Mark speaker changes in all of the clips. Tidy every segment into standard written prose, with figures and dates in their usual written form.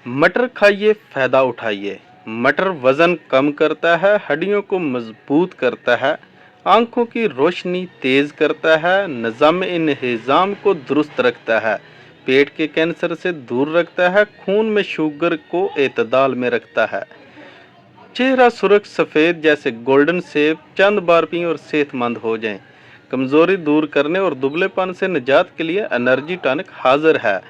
Speaker 1: मटर खाइए, फायदा उठाइए। मटर वजन कम करता है, हड्डियों को मजबूत करता है, आंखों की रोशनी तेज करता है, निज़ाम-ए-इंहिज़ाम को दुरुस्त रखता है, पेट के कैंसर से दूर रखता है, खून में शुगर को एतदाल में रखता है, चेहरा सुर्ख सफ़ेद जैसे गोल्डन सेब चंद बार पिएं और सेहतमंद हो जाएं। कमज़ोरी दूर करने और दुबलेपन से निजात के लिए एनर्जी टॉनिक हाजिर है।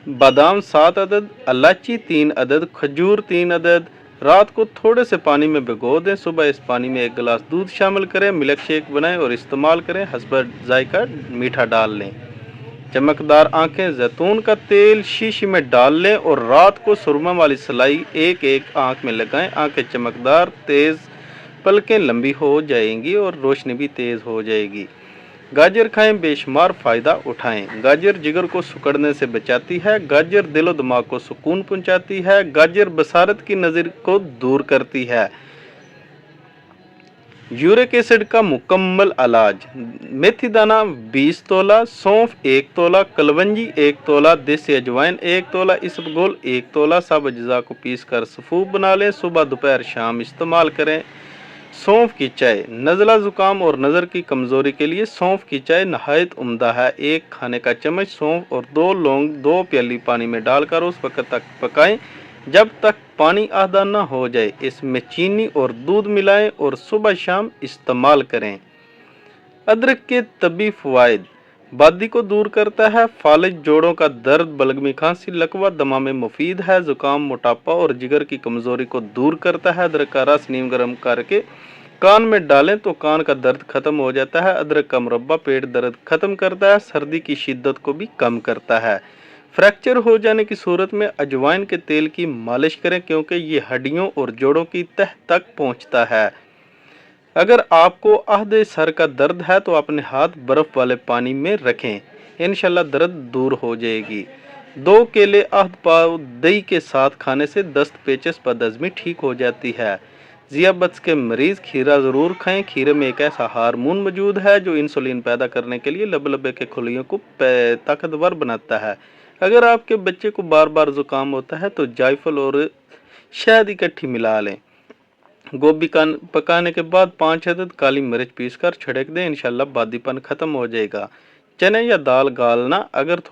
Speaker 1: बादाम 7 अदद, इलायची 3 अदद, खजूर 3 अदद रात को थोड़े से पानी में भिगो दें, सुबह इस पानी में 1 गिलास दूध शामिल करें, मिल्क शेक बनाएं और इस्तेमाल करें, हस्ब जायका मीठा डाल लें। चमकदार आंखें, जैतून का तेल शीशी में डाल लें और रात को सुरमा वाली सलाई एक एक आंख में लगाएं, आंखें चमकदार तेज, पलकें लंबी हो जाएंगी और रोशनी भी तेज हो जाएगी। गाजर खाएं, बेशुमार फ़ायदा उठाएं। गाजर जिगर को सिकुड़ने से बचाती है, गाजर दिलो दिमाग को सुकून पहुंचाती है, गाजर बसारत की नज़र को दूर करती है। यूरिक एसिड का मुकम्मल इलाज, मेथी दाना 20 तोला, सौंफ 1 तोला, कलवंजी 1 तोला, देसी अजवाइन 1 तोला, इसबगोल 1 तोला, सब अज्जा को पीस कर सफूफ बना लें, सुबह दोपहर शाम इस्तेमाल करें। सौंफ की चाय, नज़ला ज़ुकाम और नज़र की कमज़ोरी के लिए सौंफ की चाय नहायत उम्दा है। 1 खाने का चम्मच सौंफ और 2 लौंग 2 प्याली पानी में डालकर उस वक्त तक पकाएं जब तक पानी आधा न हो जाए। इसमें चीनी और दूध मिलाएं और सुबह शाम इस्तेमाल करें। अदरक के तबी फ़वाइद, बादी को दूर करता है, फालिज जोड़ों का दर्द, बलगमी खांसी, लकवा दमा में मुफीद है, ज़ुकाम, मोटापा और जिगर की कमज़ोरी को दूर करता है। अदरक का रस नीम गर्म करके कान में डालें तो कान का दर्द खत्म हो जाता है। अदरक का मुरब्बा पेट दर्द खत्म करता है, सर्दी की शिद्दत को भी कम करता है। फ्रैक्चर हो जाने की सूरत में अजवाइन के तेल की मालिश करें क्योंकि ये हड्डियों और जोड़ों की तह तक पहुंचता है। अगर आपको आहदे सर का दर्द है तो अपने हाथ बर्फ़ वाले पानी में रखें, इंशाल्लाह दर्द दूर हो जाएगी। 2 केले आहद पाव दही के साथ खाने से दस्त, पेचस, बदहज़मी ठीक हो जाती है। ज़ियाबत्स के मरीज़ खीरा ज़रूर खाएं। खीरे में एक ऐसा हार्मोन मौजूद है जो इंसुलिन पैदा करने के लिए लबलबे के खुलियों को ताकतवर बनाता है। अगर आपके बच्चे को बार बार ज़ुकाम होता है तो जायफल और शहद इकट्ठी मिला लें। गोभी का पकाने के बाद 5 अदद काली मिर्च पीसकर छिड़क दें, इंशाल्लाह बादीपन खत्म हो जाएगा। चने या दाल गालना, अगर थोड़ा